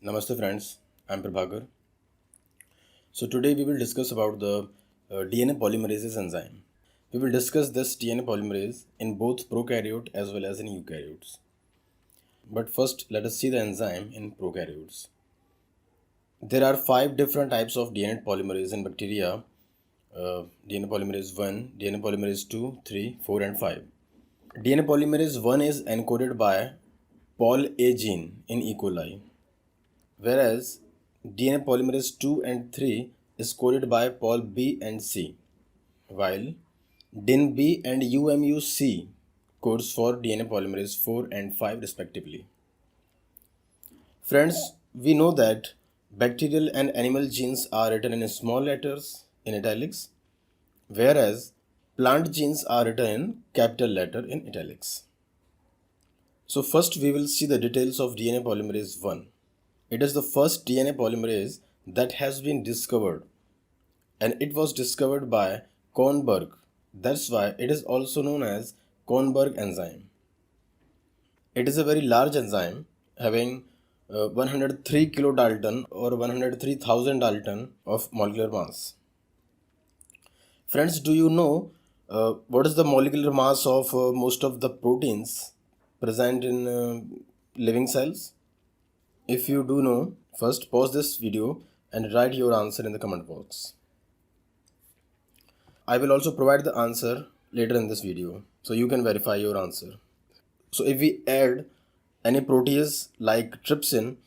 Namaste friends, I'm Prabhakar. So today we will discuss about the DNA polymerase enzyme. We will discuss this DNA polymerase in both prokaryote as well as in eukaryotes. But first let us see the enzyme in prokaryotes. There are 5 different types of DNA polymerase in bacteria. DNA polymerase 1, DNA polymerase 2, 3, 4 and 5. DNA polymerase 1 is encoded by Pol A gene in E. coli, whereas DNA polymerase 2 and 3 is coded by Pol B and C, while DIN-B and UMU-C codes for DNA polymerase 4 and 5 respectively. Friends, we know that bacterial and animal genes are written in small letters in italics, whereas plant genes are written in capital letter in italics. So first we will see the details of DNA polymerase 1. It is the first DNA polymerase that has been discovered, and it was discovered by Kornberg. That's why it is also known as Kornberg enzyme. It is a very large enzyme having 103 kilodalton or 103,000 dalton of molecular mass. Friends, do you know what is the molecular mass of most of the proteins present in living cells? If you do know, first pause this video and write your answer in the comment box. I will also provide the answer later in this video so you can verify your answer. So if we add any protease like trypsin,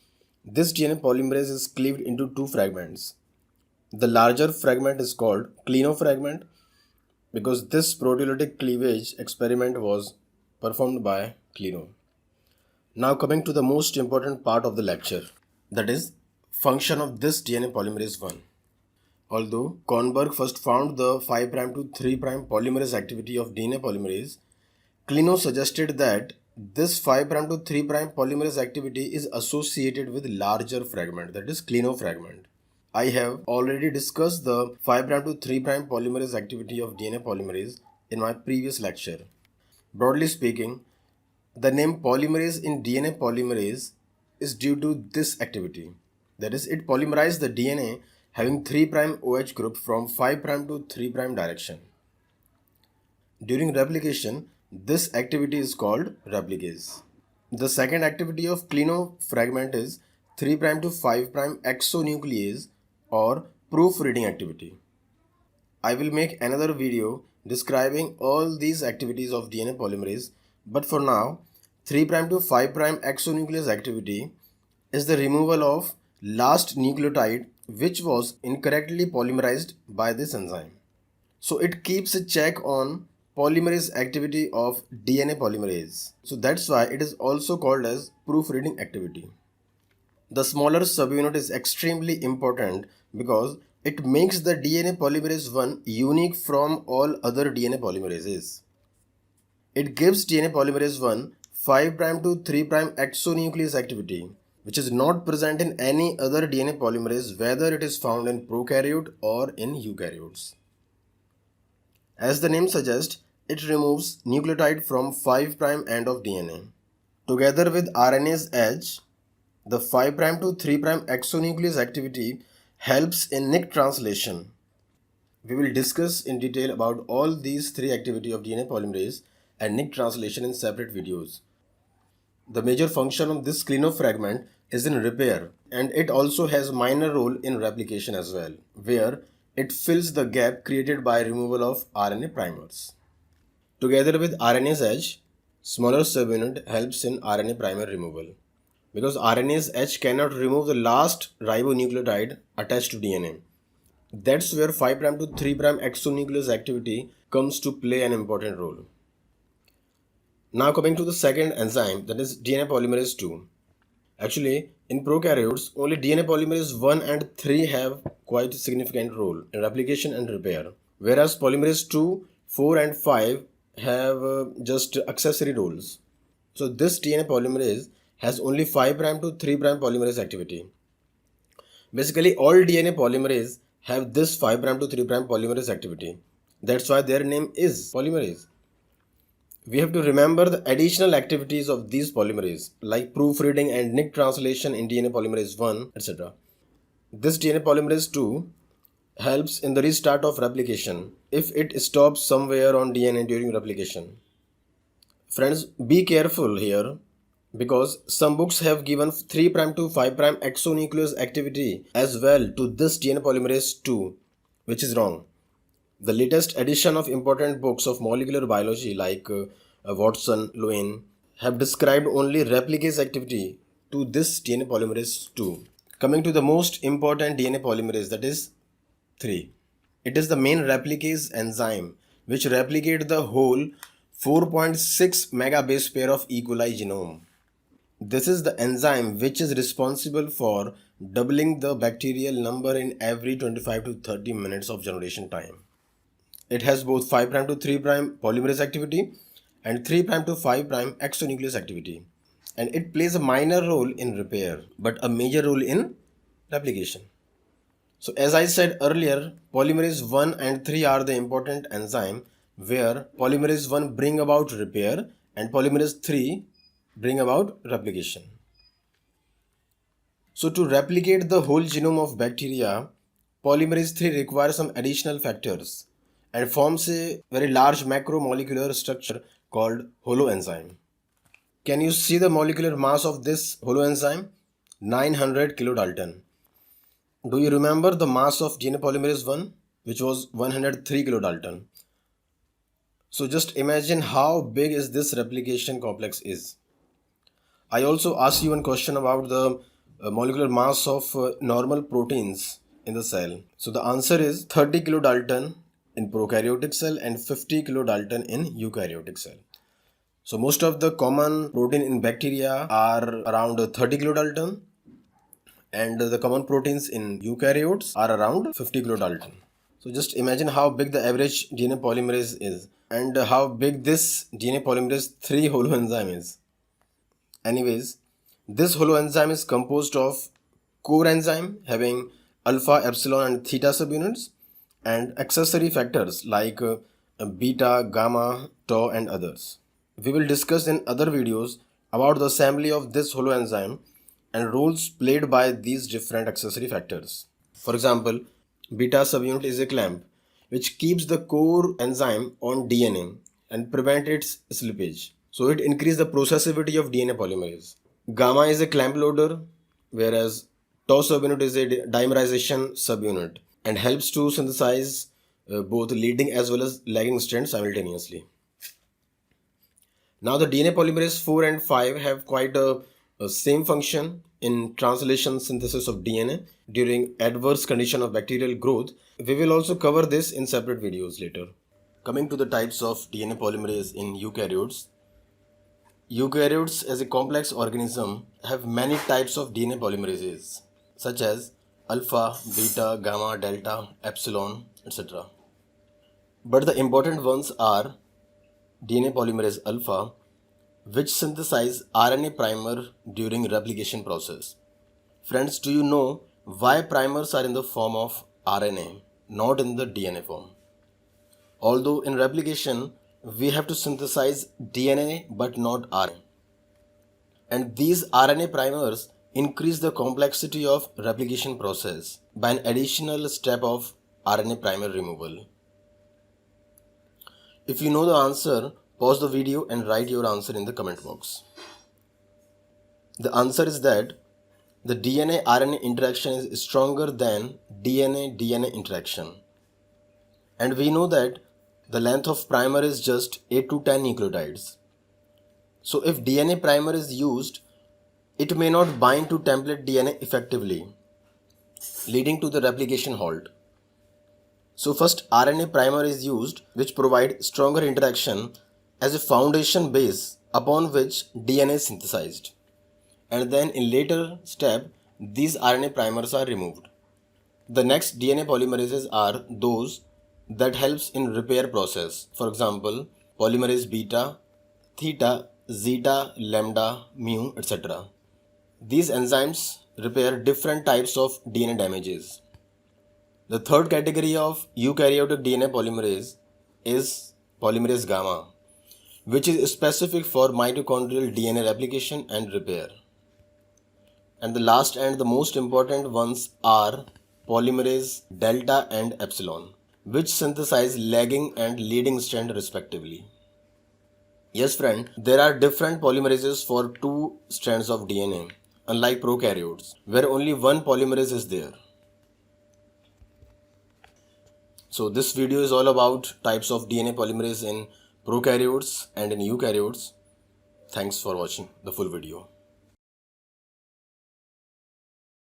this DNA polymerase is cleaved into two fragments. The larger fragment is called Kleno fragment because this proteolytic cleavage experiment was performed by Kleno. Now coming to the most important part of the lecture, that is function of this DNA polymerase 1. Although Kornberg first found the 5' to 3' polymerase activity of DNA polymerase, Kleno suggested that this 5' to 3' polymerase activity is associated with larger fragment, that is Kleno fragment. I have already discussed the 5' to 3' polymerase activity of DNA polymerase in my previous lecture. Broadly speaking, the name polymerase in DNA polymerase is due to this activity. That is, it polymerizes the DNA having 3' OH group from 5' to 3' direction. During replication, this activity is called replicase. The second activity of Kleno fragment is 3' to 5' exonuclease or proofreading activity. I will make another video describing all these activities of DNA polymerase, but for now, 3' to 5' exonuclease activity is the removal of last nucleotide which was incorrectly polymerized by this enzyme. So it keeps a check on polymerase activity of DNA polymerase. So that's why it is also called as proofreading activity. The smaller subunit is extremely important because it makes the DNA polymerase 1 unique from all other DNA polymerases. It gives DNA polymerase 1 5' to 3' exonuclease activity, which is not present in any other DNA polymerase, whether it is found in prokaryote or in eukaryotes. As the name suggests, it removes nucleotide from 5' end of DNA. Together with RNase H, the 5' to 3' exonuclease activity helps in nick translation. We will discuss in detail about all these three activities of DNA polymerase and nick translation in separate videos. The major function of this Kleno fragment is in repair, and it also has minor role in replication as well, where it fills the gap created by removal of RNA primers. Together with RNase H, smaller subunit helps in RNA primer removal, because RNase H cannot remove the last ribonucleotide attached to DNA. That's where 5' to 3' exonuclease activity comes to play an important role. Now coming to the second enzyme, that is DNA polymerase 2. Actually, in prokaryotes, only DNA polymerase 1 and 3 have quite a significant role in replication and repair, whereas polymerase 2, 4 and 5 have just accessory roles. So this DNA polymerase has only 5' to 3' polymerase activity. Basically, all DNA polymerase have this 5' to 3' polymerase activity. That's why their name is polymerase. We have to remember the additional activities of these polymerases, like proofreading and nick translation in DNA polymerase 1, etc. This DNA polymerase 2 helps in the restart of replication if it stops somewhere on DNA during replication. Friends, be careful here because some books have given 3' to 5' exonuclease activity as well to this DNA polymerase 2, which is wrong. The latest edition of important books of molecular biology like Watson, Lewin have described only replicase activity to this DNA polymerase 2. Coming to the most important DNA polymerase, that is 3. It is the main replicase enzyme which replicate the whole 4.6 megabase pair of E. coli genome. This is the enzyme which is responsible for doubling the bacterial number in every 25 to 30 minutes of generation time. It has both 5' to 3' polymerase activity and 3' to 5' exonuclease activity. And it plays a minor role in repair but a major role in replication. So as I said earlier, polymerase 1 and 3 are the important enzyme where polymerase 1 bring about repair and polymerase 3 bring about replication. So to replicate the whole genome of bacteria, polymerase 3 requires some additional factors and forms a very large macromolecular structure called holoenzyme. Can you see the molecular mass of this holoenzyme? 900 kilodalton. Do you remember the mass of DNA polymerase 1, which was 103 kilodalton? So just imagine how big is this replication complex is. I also asked you one question about the molecular mass of normal proteins in the cell. So the answer is 30 kilodalton in prokaryotic cell and 50 kilodalton in eukaryotic cell. So most of the common protein in bacteria are around 30 kilodalton and the common proteins in eukaryotes are around 50 kilodalton. So just imagine how big the average DNA polymerase is and how big this DNA polymerase 3 holoenzyme is. Anyways, this holoenzyme is composed of core enzyme having alpha, epsilon and theta subunits and accessory factors like beta, gamma, tau and others. We will discuss in other videos about the assembly of this holoenzyme and roles played by these different accessory factors. For example, beta subunit is a clamp which keeps the core enzyme on DNA and prevent its slippage. So it increases the processivity of DNA polymerase. Gamma is a clamp loader, whereas tau subunit is a dimerization subunit and helps to synthesize both leading as well as lagging strands simultaneously. Now the DNA polymerase 4 and 5 have quite a same function in translation synthesis of DNA during adverse condition of bacterial growth. We will also cover this in separate videos later. Coming to the types of DNA polymerase in eukaryotes. Eukaryotes as a complex organism have many types of DNA polymerases such as alpha, beta, gamma, delta, epsilon, etc. But the important ones are DNA polymerase alpha, which synthesize RNA primer during replication process. Friends, do you know why primers are in the form of RNA, not in the DNA form? Although in replication, we have to synthesize DNA but not RNA. And these RNA primers increase the complexity of replication process by an additional step of RNA primer removal. If you know the answer, pause the video and write your answer in the comment box. The answer is that the DNA-RNA interaction is stronger than DNA-DNA interaction. And we know that the length of primer is just 8 to 10 nucleotides. So if DNA primer is used, it may not bind to template DNA effectively, leading to the replication halt. So first RNA primer is used, which provide stronger interaction as a foundation base upon which DNA is synthesized. And then in later step, these RNA primers are removed. The next DNA polymerases are those that helps in repair process. For example, polymerase beta, theta, zeta, lambda, mu, etc. These enzymes repair different types of DNA damages. The third category of eukaryotic DNA polymerase is polymerase gamma, which is specific for mitochondrial DNA replication and repair. And the last and the most important ones are polymerase delta and epsilon, which synthesize lagging and leading strand respectively. Yes, friend, there are different polymerases for two strands of DNA, unlike prokaryotes, where only one polymerase is there. So this video is all about types of DNA polymerase in prokaryotes and in eukaryotes. Thanks for watching the full video.